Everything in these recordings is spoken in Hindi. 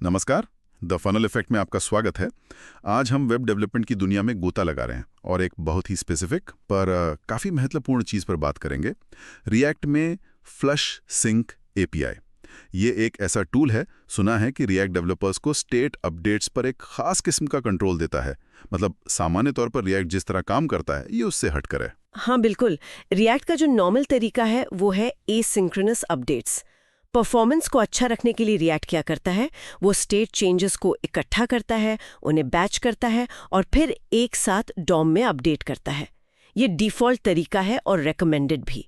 नमस्कार, द फनल इफेक्ट में आपका स्वागत है। आज हम वेब डेवलपमेंट की दुनिया में गोता लगा रहे हैं और एक बहुत ही स्पेसिफिक पर काफ़ी महत्वपूर्ण चीज़ पर बात करेंगे। रिएक्ट में फ्लश सिंक एपीआई। ये एक ऐसा टूल है, सुना है कि रिएक्ट डेवलपर्स को स्टेट अपडेट्स पर एक खास किस्म का कंट्रोल देता है। मतलब सामान्य तौर पर रिएक्ट जिस तरह काम करता है ये उससे हटकर है। हाँ बिल्कुल। रिएक्ट का जो नॉर्मल तरीका है वो है एसिंक्रोनस अपडेट्स। परफॉर्मेंस को अच्छा रखने के लिए रिएक्ट क्या करता है, वो स्टेट चेंजेस को इकट्ठा करता है, उन्हें बैच करता है और फिर एक साथ डॉम में अपडेट करता है। ये डिफ़ॉल्ट तरीका है और रेकमेंडेड भी।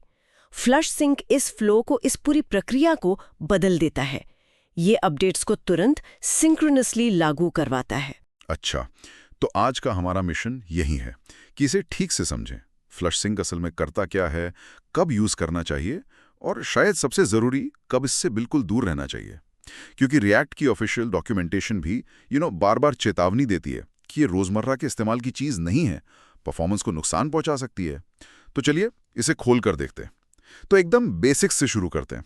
फ्लश सिंक इस फ्लो को, इस पूरी प्रक्रिया को बदल देता है। ये अपडेट्स को तुरंत सिंक्रोनसली लागू करवाता है। अच्छा, तो आज का हमारा मिशन यही है कि इसे ठीक से समझें। फ्लश सिंक असल में करता क्या है, कब यूज़ करना चाहिए और शायद सबसे ज़रूरी कब इससे बिल्कुल दूर रहना चाहिए। क्योंकि रिएक्ट की ऑफिशियल डॉक्यूमेंटेशन भी बार बार चेतावनी देती है कि ये रोज़मर्रा के इस्तेमाल की चीज़ नहीं है, परफॉर्मेंस को नुकसान पहुंचा सकती है। तो चलिए इसे खोल कर देखते हैं। तो एकदम बेसिक्स से शुरू करते हैं।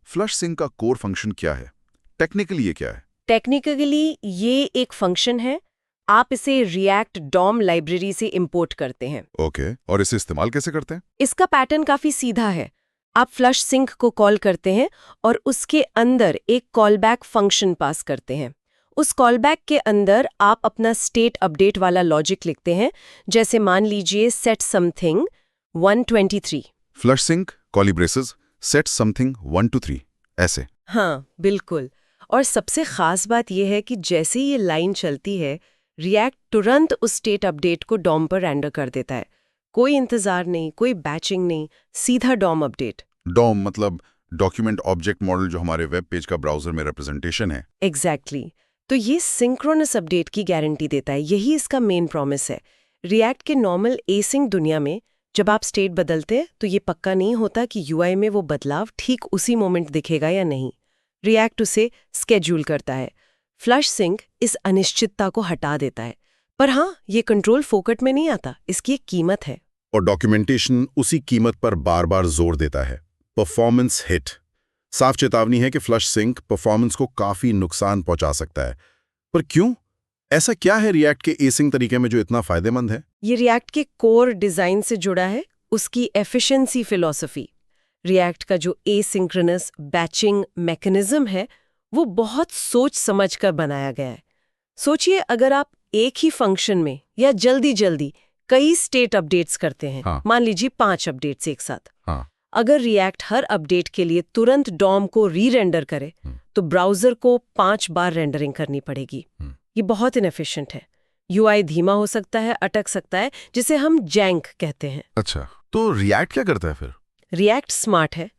फ्लश सिंक का कोर फंक्शन क्या है? टेक्निकली ये क्या है? टेक्निकली ये एक फंक्शन है। आप इसे रिएक्ट डॉम लाइब्रेरी से इंपोर्ट करते हैं। ओके, और इसे इस्तेमाल कैसे करते हैं? इसका पैटर्न काफी सीधा है। आप फ्लश सिंक को कॉल करते हैं और उसके अंदर एक कॉलबैक फंक्शन पास करते हैं। उस कॉलबैक के अंदर आप अपना स्टेट अपडेट वाला लॉजिक लिखते हैं, जैसे मान लीजिए set something 123। Flush sync curly braces set something 1 to 3 ऐसे। हाँ बिल्कुल। और सबसे खास बात यह है कि जैसे ये लाइन चलती है, रिएक्ट तुरंत उस स्टेट अपडेट को डॉम पर रेंडर कर देता है। कोई इंतजार नहीं, कोई बैचिंग नहीं, सीधा डॉम अपडेट। डॉम मतलब डॉक्यूमेंट ऑब्जेक्ट मॉडल, जो हमारे वेब पेज का ब्राउजर में रिप्रेजेंटेशन है। एग्जैक्टली। तो ये सिंक्रोनस अपडेट की गारंटी देता है। यही इसका मेन प्रॉमिस है। रिएक्ट के नॉर्मल एसिंक दुनिया में जब आप स्टेट बदलते हैं तो ये पक्का नहीं होता कि यूआई में वो बदलाव ठीक उसी मोमेंट दिखेगा या नहीं। रिएक्ट उसे स्केड्यूल करता है। फ्लश सिंक इस अनिश्चितता को हटा देता है। पर हाँ, ये कंट्रोल फोकट में नहीं आता, इसकी एक कीमत है। और डॉक्यूमेंटेशन उसी कीमत पर बार बार जोर देता है। Performance hit. साफ चेतावनी है कि फ्लश सिंक परफॉर्मेंस को काफी नुकसान पहुंचा सकता है। पर क्यों? ऐसा क्या है रिएक्ट के एसिंक तरीके में जो इतना फायदेमंद है? ये रिएक्ट के कोर डिजाइन से जुड़ा है, उसकी एफिशिएंसी फिलॉसफी। रिएक्ट का जो एसिंक्रोनस बैचिंग मैकेनिज्म है वो बहुत सोच समझ कर बनाया गया है। सोचिए, अगर आप एक ही फंक्शन में या जल्दी जल्दी कई स्टेट अपडेट्स करते हैं, हाँ। मान लीजिए 5 अपडेट्स एक साथ। हाँ। अगर रिएक्ट हर अपडेट के लिए तुरंत डॉम को री-रेंडर करे तो ब्राउजर को 5 बार रेंडरिंग करनी पड़ेगी। ये बहुत इनएफिशिएंट है। यूआई धीमा हो सकता है, अटक सकता है, जिसे हम जैंक कहते हैं। अच्छा, तो रिएक्ट क्या करता है फिर? रिएक्ट स्मार्ट है।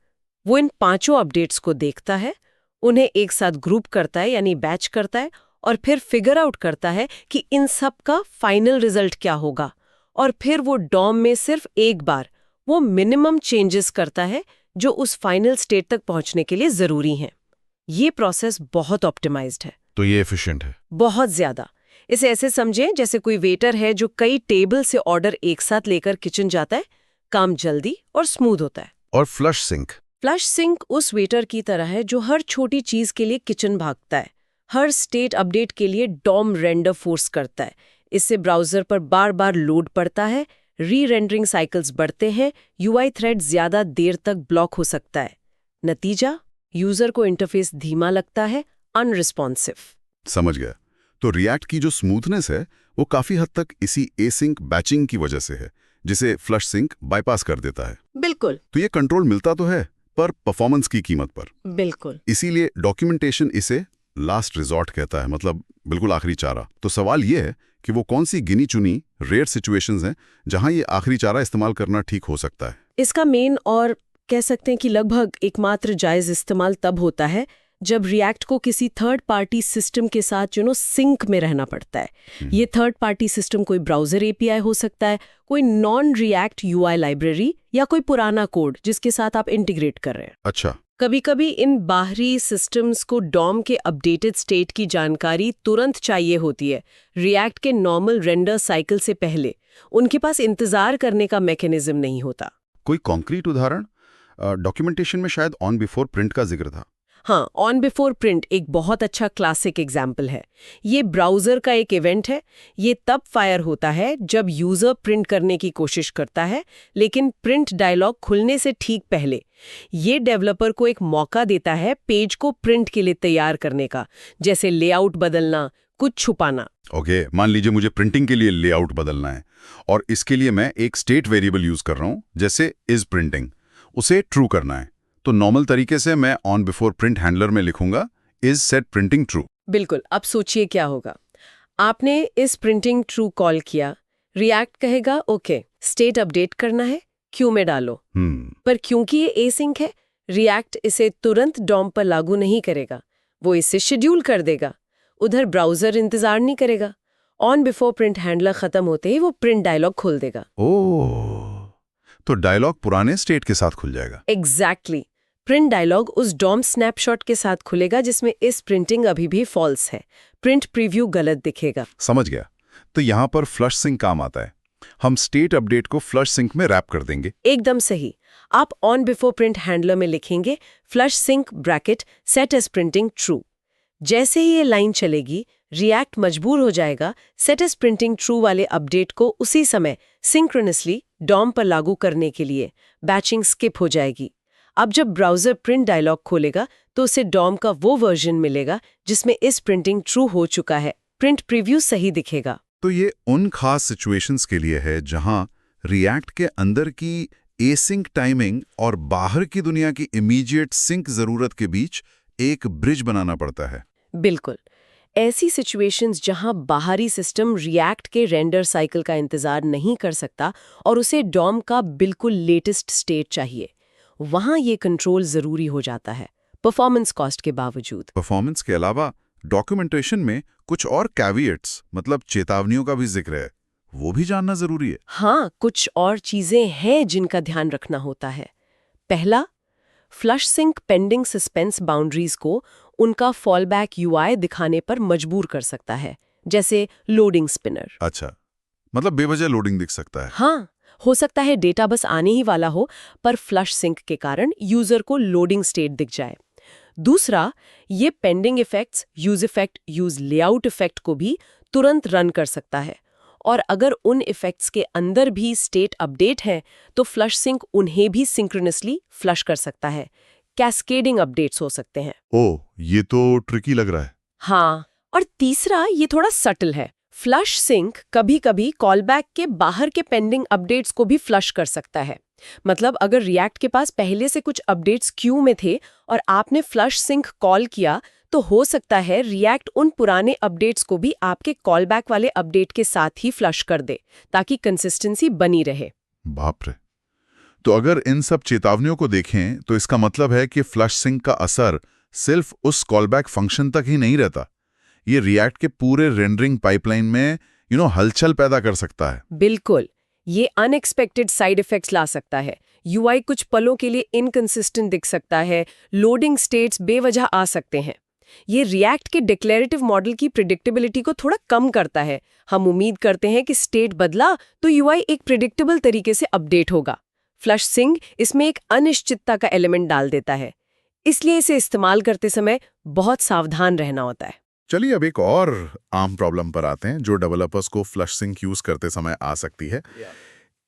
वो इन 5 अपडेट्स को देखता है, उन्हें एक साथ ग्रुप करता है यानी बैच करता है, और फिर फिगर आउट करता है कि इन सब का फाइनल रिजल्ट क्या होगा। और फिर वो डॉम में सिर्फ एक बार वो मिनिमम चेंजेस करता है जो उस फाइनल स्टेट तक पहुंचने के लिए जरूरी हैं। ये प्रोसेस बहुत ऑप्टिमाइज्ड है। तो ये एफिशिएंट है? बहुत ज्यादा। इसे ऐसे समझें जैसे कोई वेटर है जो कई टेबल से ऑर्डर एक साथ लेकर किचन जाता है। काम जल्दी और स्मूथ होता है। और फ्लश सिंक? फ्लश सिंक उस वेटर की तरह है जो हर छोटी चीज के लिए किचन भागता है, हर स्टेट अपडेट के लिए डॉम रेंडर फोर्स करता है। इससे ब्राउजर पर बार बार लोड पड़ता है, री रेंडरिंग साइकिल्स बढ़ते हैं, यूआई थ्रेड ज्यादा देर तक ब्लॉक हो सकता है। नतीजा, यूजर को इंटरफेस धीमा लगता है, अनरिस्पॉन्सिव। समझ गया। तो रिएक्ट की जो स्मूथनेस है वो काफी हद तक इसी एसिंक बैचिंग की वजह से है, जिसे फ्लश सिंक बाईपास कर देता है। बिल्कुल। तो ये कंट्रोल मिलता तो है, पर परफॉर्मेंस की कीमत पर। बिल्कुल। इसीलिए डॉक्यूमेंटेशन इसे लास्ट रिजॉर्ट कहता है, मतलब बिल्कुल आखिरी चारा। तो सवाल ये है कि वो कौन सी गिनी चुनी रेयर सिचुएशंस हैं जहां ये आखिरी चारा इस्तेमाल करना ठीक हो सकता है? इसका मेन और कह सकते हैं कि लगभग एकमात्र जायज इस्तेमाल तब होता है जब रिएक्ट को किसी थर्ड पार्टी सिस्टम के साथ सिंक में रहना पड़ता है। ये थर्ड पार्टी सिस्टम कोई ब्राउजर एपीआई हो सकता है, कोई नॉन रिएक्ट यूआई लाइब्रेरी, या कोई पुराना कोड जिसके साथ आप इंटीग्रेट कर रहे हैं। अच्छा। कभी कभी इन बाहरी सिस्टम्स को डॉम के अपडेटेड स्टेट की जानकारी तुरंत चाहिए होती है, रिएक्ट के नॉर्मल रेंडर साइकिल से पहले। उनके पास इंतजार करने का मैकेनिज्म नहीं होता। कोई कॉन्क्रीट उदाहरण? डॉक्यूमेंटेशन में शायद ऑन बिफोर प्रिंट का जिक्र था। हाँ, ऑन बिफोर प्रिंट एक बहुत अच्छा क्लासिक एग्जाम्पल है। ये ब्राउज़र का एक इवेंट है। ये तब फायर होता है जब यूज़र प्रिंट करने की कोशिश करता है, लेकिन प्रिंट डायलॉग खुलने से ठीक पहले। ये डेवलपर को एक मौका देता है पेज को प्रिंट के लिए तैयार करने का, जैसे लेआउट बदलना, कुछ छुपाना। ओके, मान लीजिए मुझे प्रिंटिंग के लिए लेआउट बदलना है और इसके लिए मैं एक स्टेट वेरिएबल यूज कर रहा हूं, जैसे इज प्रिंटिंग। उसे ट्रू करना है तो नॉर्मल तरीके से मैं ऑन बिफोर प्रिंट हैंडलर में लिखूंगा इज सेट प्रिंटिंग ट्रू। बिल्कुल। अब सोचिए क्या होगा। आपने इस प्रिंटिंग ट्रू कॉल किया, रिएक्ट कहेगा ओके, स्टेट अपडेट करना है, क्यू में डालो। पर क्योंकि ये एसिंक है, रिएक्ट इसे तुरंत डॉम पर लागू नहीं करेगा, वो इसे शेड्यूल कर देगा। उधर ब्राउज़र इंतजार नहीं करेगा। ऑन बिफोर प्रिंट हैंडलर खत्म होते ही वो प्रिंट डायलॉग खोल देगा। ओह, तो डायलॉग पुराने स्टेट के साथ खुल जाएगा। एग्जैक्टली। प्रिंट डायलॉग उस डॉम स्नैपशॉट के साथ खुलेगा जिसमें इस प्रिंटिंग अभी भी फॉल्स है। प्रिंट प्रीव्यू गलत दिखेगा। समझ गया। तो यहाँ पर फ्लश सिंक काम आता है। हम स्टेट अपडेट को फ्लश सिंक में रैप कर देंगे। एकदम सही। आप ऑन बिफोर प्रिंट हैंडलर में लिखेंगे flush sync bracket set as printing true. जैसे ही ये लाइन चलेगी, रिएक्ट मजबूर हो जाएगा सेट एज प्रिंटिंग ट्रू वाले अपडेट को उसी समय सिंक्रोनसली डॉम पर लागू करने के लिए। बैचिंग स्किप हो जाएगी। अब जब ब्राउज़र प्रिंट डायलॉग खोलेगा तो उसे डॉम का वो वर्जन मिलेगा जिसमें इस प्रिंटिंग ट्रू हो चुका है। प्रिंट प्रीव्यू सही दिखेगा। तो ये उन खास सिचुएशंस के लिए है जहां रिएक्ट के अंदर की एसिंक टाइमिंग और बाहर की दुनिया की इमीडिएट सिंक जरूरत के बीच एक ब्रिज बनाना पड़ता है। बिल्कुल। ऐसी सिचुएशंस जहां बाहरी सिस्टम रिएक्ट के रेंडर साइकिल का इंतजार नहीं कर सकता और उसे डॉम का बिल्कुल लेटेस्ट स्टेट चाहिए, वहां ये कंट्रोल जरूरी हो जाता है, परफॉर्मेंस कॉस्ट के बावजूद। परफॉर्मेंस के अलावा डॉक्यूमेंटेशन में कुछ और कैविएट्स मतलब चेतावनियों का भी जिक्र है, वो भी जानना जरूरी है। हाँ, कुछ और चीजें हैं जिनका ध्यान रखना होता है। पहला, flush sync pending suspense boundaries को उनका फॉलबैक यूआई दिखाने पर मजबूर कर सकता है, जैसे लोडिंग स्पिनर। अच्छा, मतलब बेवजह लोडिंग दिख सकता है। हाँ, हो सकता है डेटा बस आने ही वाला हो, पर फ्लश सिंक के कारण यूजर को लोडिंग स्टेट दिख जाए। दूसरा, ये pending effects use layout effect को भी तुरंत रन कर सकता है, और अगर उन इफेक्ट्स के अंदर भी स्टेट अपडेट है तो फ्लश सिंक उन्हें भी सिंक्रोनसली फ्लश कर सकता है। कैस्केडिंग अपडेट्स हो सकते हैं। ओह, ये तो ट्रिकी लग रहा है। हाँ, और तीसरा, ये थोड़ा सटल है। फ्लश सिंक कभी-कभी कॉलबैक के बाहर के पेंडिंग अपडेट्स को भी फ्लश कर सकता है। मतलब अगर रिएक्ट के पास पहले से कुछ अपडेट्स क्यू में थे और आपने फ्लश सिंक कॉल किया, तो हो सकता है रिएक्ट उन पुराने अपडेट्स को भी आपके कॉलबैक वाले अपडेट के साथ ही फ्लश कर दे, ताकि कंसिस्टेंसी बनी रहे। बाप रे। तो अगर इन सब चेतावनियों को देखें तो इसका मतलब है कि फ्लश सिंक का असर सिर्फ उस कॉलबैक फंक्शन तक ही नहीं रहता, ये रिएक्ट के पूरे रेंडरिंग पाइपलाइन में हलचल पैदा कर सकता है। बिल्कुल, ये अनएक्सपेक्टेड साइड इफेक्ट्स ला सकता है। यूआई कुछ पलों के लिए इनकंसिस्टेंट दिख सकता है, लोडिंग स्टेट्स बेवजह आ सकते हैं। ये रिएक्ट के डिक्लेरेटिव मॉडल की प्रिडिक्टेबिलिटी को थोड़ा कम करता है। हम उम्मीद करते हैं कि स्टेट बदला तो यूआई एक प्रिडिक्टेबल तरीके से अपडेट होगा। फ्लश सिंक इसमें एक अनिश्चितता का एलिमेंट डाल देता है, इसलिए इसे इस्तेमाल करते समय बहुत सावधान रहना होता है। चलिए अब एक और आम प्रॉब्लम पर आते हैं जो डेवलपर्स को फ्लश सिंक यूज करते समय आ सकती है।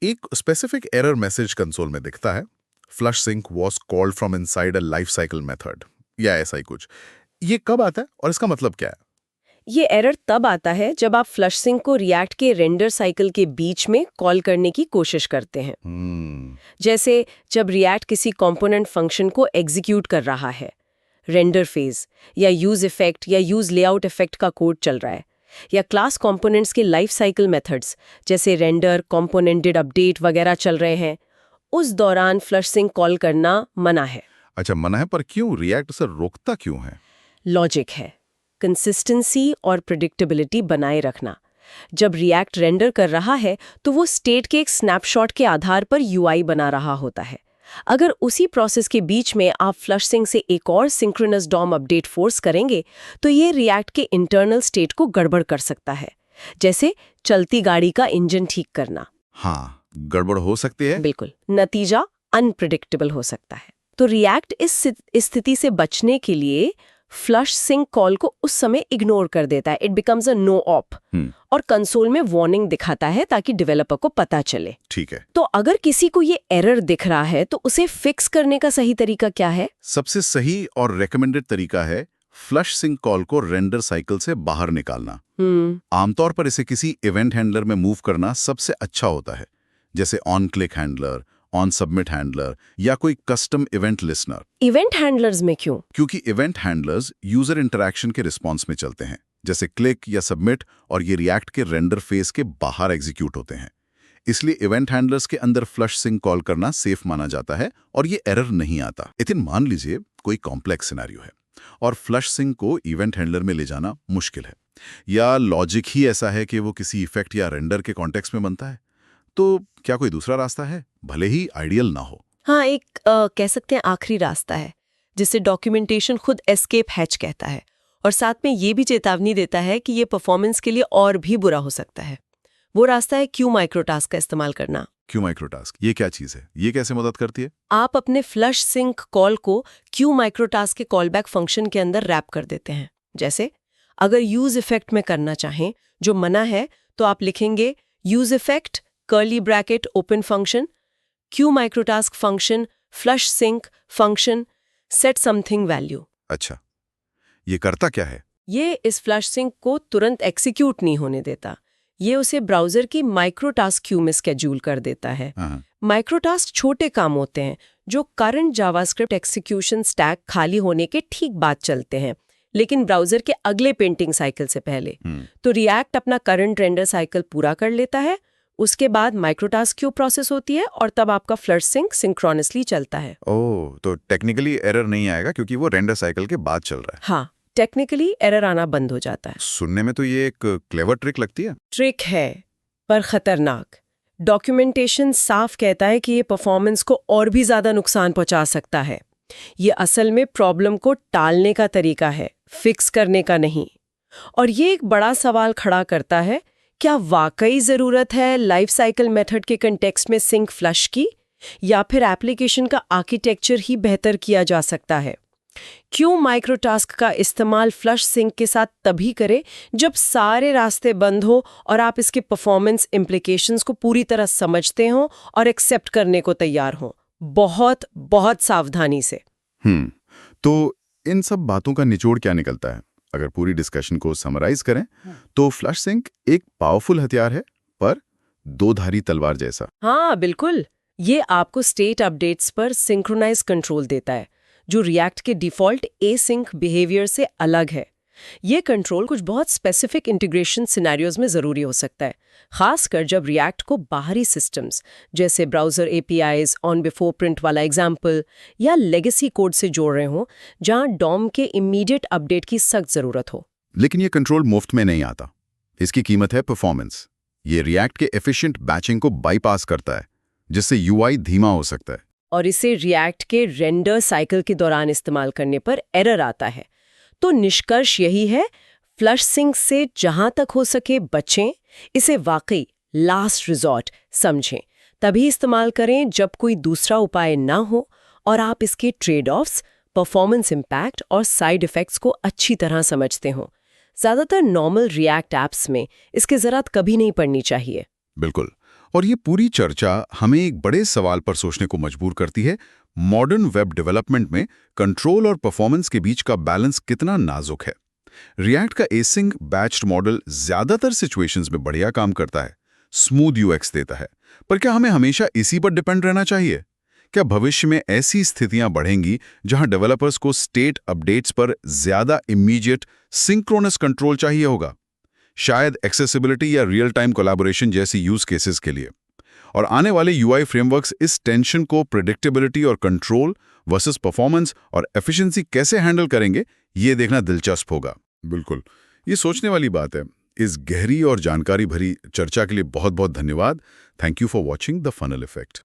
एक स्पेसिफिक एरर मैसेज कंसोल में दिखता है, flush sync was called from inside a life cycle method, या ऐसा ही कुछ। ये कब आता है और इसका मतलब क्या है? ये एरर तब आता है जब आप फ्लश सिंक को रिएक्ट के रेंडर साइकिल के बीच में कॉल करने की कोशिश करते हैं। जैसे जब रिएक्ट किसी कंपोनेंट फंक्शन को एग्जीक्यूट कर रहा है, रेंडर फेज या यूज इफेक्ट या यूज लेआउट इफेक्ट का कोड चल रहा है, या क्लास कंपोनेंट्स के लाइफ साइकिल मेथड्स जैसे रेंडर, कंपोनेंटेड अपडेट वगैरह चल रहे हैं, उस दौरान फ्लश सिंक कॉल करना मना है। अच्छा, मना है, पर क्यों? रिएक्ट से रोकता क्यों है? लॉजिक है, कंसिस्टेंसी और प्रिडिक्टेबिलिटी बनाए रखना। जब रिएक्ट रेंडर कर रहा है तो वो स्टेट के एक स्नैपशॉट के आधार पर यूआई बना रहा होता है। अगर उसी प्रोसेस के बीच में आप फ्लश सिंक से एक और सिंक्रोनस डॉम अपडेट फोर्स करेंगे तो ये रिएक्ट के इंटरनल स्टेट को गड़बड़ कर सकता है, जैसे चलती गाड़ी का इंजन ठीक करना। हाँ, गड़बड़ हो सकती है। बिल्कुल, नतीजा अनप्रिडिक्टेबल हो सकता है। तो रिएक्ट इस स्थिति से बचने के लिए फ्लश सिंक कॉल को उस समय इग्नोर कर देता है। It becomes a no op और कंसोल में वार्निंग दिखाता है ताकि डेवलपर को पता चले। ठीक है। तो अगर किसी को ये एरर दिख रहा है तो उसे फिक्स करने का सही तरीका क्या है? सबसे सही और रेकमेंडेड तरीका है फ्लश सिंक कॉल को रेंडर साइकिल से बाहर निकालना। आमतौर पर इसे किसी इवेंट हैंडलर में मूव करना सबसे अच्छा होता है, जैसे on click handler, on submit handler या कोई custom event listener. Event handlers में क्यों? क्योंकि इवेंट हैंडलर्स यूजर इंटरैक्शन के रिस्पॉन्स में चलते हैं, जैसे क्लिक या सबमिट, और ये रिएक्ट के रेंडर फेज के बाहर एग्जीक्यूट होते हैं। इसलिए इवेंट हैंडलर्स के अंदर फ्लश सिंक कॉल करना सेफ माना जाता है और ये एरर नहीं आता। लेकिन मान लीजिए कोई कॉम्प्लेक्स सिनेरियो है और फ्लश सिंक को इवेंट हैंडलर में ले जाना मुश्किल है, या लॉजिक ही ऐसा है कि वो किसी इफेक्ट या रेंडर के कॉन्टेक्स्ट में बनता है, तो क्या कोई दूसरा रास्ता है, भले ही आइडियल ना हो? हाँ, एक कह सकते हैं आखिरी रास्ता है, जिसे डॉक्यूमेंटेशन खुद एस्केप हैच कहता है और साथ में ये भी चेतावनी देता है कि ये परफॉर्मेंस के लिए और भी बुरा हो सकता है। वो रास्ता है क्यू माइक्रोटास्क का इस्तेमाल करना। क्यू माइक्रोटास्क, ये क्या चीज है? ये कैसे मदद करती है? आप अपने फ्लश सिंक कॉल को क्यू माइक्रोटास्क के कॉलबैक फंक्शन के अंदर रैप कर देते हैं। जैसे अगर यूज इफेक्ट में करना चाहें जो मना है, तो आप लिखेंगे use effect curly bracket open function queue microtask function flush sync function set something value. अच्छा, ये करता क्या है? ये इस फ्लश सिंक को तुरंत एग्जीक्यूट नहीं होने देता, ये उसे ब्राउजर की माइक्रोटास्क क्यू में स्केड्यूल कर देता है। माइक्रोटास्क छोटे काम होते हैं जो करंट जावास्क्रिप्ट एग्जीक्यूशन स्टैक खाली होने के ठीक बाद चलते हैं, लेकिन ब्राउजर के अगले पेंटिंग साइकिल से पहले। तो रिएक्ट अपना करंट रेंडर साइकिल पूरा कर लेता है, उसके बाद माइक्रोटास्क क्यू प्रोसेस होती है और तब आपका फ्लश सिंक सिंक्रोनसली चलता है। ओह, तो टेक्निकली एरर नहीं आएगा क्योंकि वो रेंडर साइकिल के बाद चल रहा है। हाँ, टेक्निकली एरर आना बंद हो जाता है। सुनने में तो ये एक क्लेवर ट्रिक लगती है। ट्रिक है पर खतरनाक। डॉक्यूमेंटेशन साफ कहता है कि ये परफॉर्मेंस को और भी ज्यादा नुकसान पहुंचा सकता है। ये असल में प्रॉब्लम को टालने का तरीका है, फिक्स करने का नहीं। और ये एक बड़ा सवाल खड़ा करता है, क्या वाकई जरूरत है लाइफ साइकिल मेथड के कंटेक्स्ट में सिंक फ्लश की, या फिर एप्लीकेशन का आर्किटेक्चर ही बेहतर किया जा सकता है? क्यू माइक्रोटास्क का इस्तेमाल फ्लश सिंक के साथ तभी करें जब सारे रास्ते बंद हो और आप इसके परफॉर्मेंस इम्प्लीकेशंस को पूरी तरह समझते हो और एक्सेप्ट करने को तैयार हो, बहुत बहुत सावधानी से। तो इन सब बातों का निचोड़ क्या निकलता है? अगर पूरी डिस्कशन को समराइज करें तो फ्लश सिंक एक पावरफुल हथियार है, पर दो-धारी तलवार जैसा। हाँ बिल्कुल, ये आपको स्टेट अपडेट्स पर सिंक्रोनाइज कंट्रोल देता है, जो रिएक्ट के डिफॉल्ट एसिंक बिहेवियर से अलग है। ये कंट्रोल कुछ बहुत स्पेसिफिक इंटीग्रेशन सिनेरियोज में ज़रूरी हो सकता है, खासकर जब रिएक्ट को बाहरी सिस्टम्स जैसे browser APIs, on before print वाला एग्जाम्पल, या लेगेसी कोड से जोड़ रहे हों, जहाँ डॉम के इमीडिएट अपडेट की सख्त ज़रूरत हो। लेकिन ये कंट्रोल मुफ्त में नहीं आता, इसकी कीमत है परफॉर्मेंस। ये रिएक्ट के एफिशिएंट बैचिंग को बाईपास करता है, जिससे UI धीमा हो सकता है, और इसे रिएक्ट के रेंडर साइकिल के दौरान इस्तेमाल करने पर एरर आता है। तो निष्कर्ष यही है, फ्लश सिंक से जहां तक हो सके बचें, इसे वाकई लास्ट रिजॉर्ट समझें, तभी इस्तेमाल करें जब कोई दूसरा उपाय ना हो और आप इसके ट्रेड ऑफ्स, परफॉर्मेंस इम्पैक्ट और साइड इफेक्ट्स को अच्छी तरह समझते हों। ज़्यादातर नॉर्मल रिएक्ट ऐप्स में इसकी ज़रूरत कभी नहीं पड़नी चाहिए। बिल्कुल। और ये पूरी चर्चा हमें एक बड़े सवाल पर सोचने को मजबूर करती है, मॉडर्न वेब डेवलपमेंट में कंट्रोल और परफॉर्मेंस के बीच का बैलेंस कितना नाजुक है। रिएक्ट का एसिंक बैच्ड मॉडल ज्यादातर सिचुएशंस में बढ़िया काम करता है, स्मूथ UX देता है, पर क्या हमें हमेशा इसी पर डिपेंड रहना चाहिए? क्या भविष्य में ऐसी स्थितियां बढ़ेंगी जहां डेवलपर्स को स्टेट अपडेट्स पर ज्यादा इमीडिएट सिंक्रोनस कंट्रोल चाहिए होगा, शायद एक्सेसिबिलिटी या रियल टाइम कोलैबोरेशन जैसी यूज केसेस के लिए? और आने वाले UI फ्रेमवर्क्स इस टेंशन को प्रेडिक्टेबिलिटी और कंट्रोल वर्सेस परफॉर्मेंस और एफिशिएंसी कैसे हैंडल करेंगे, ये देखना दिलचस्प होगा। बिल्कुल, ये सोचने वाली बात है। इस गहरी और जानकारी भरी चर्चा के लिए बहुत बहुत धन्यवाद। Thank you for watching the funnel effect.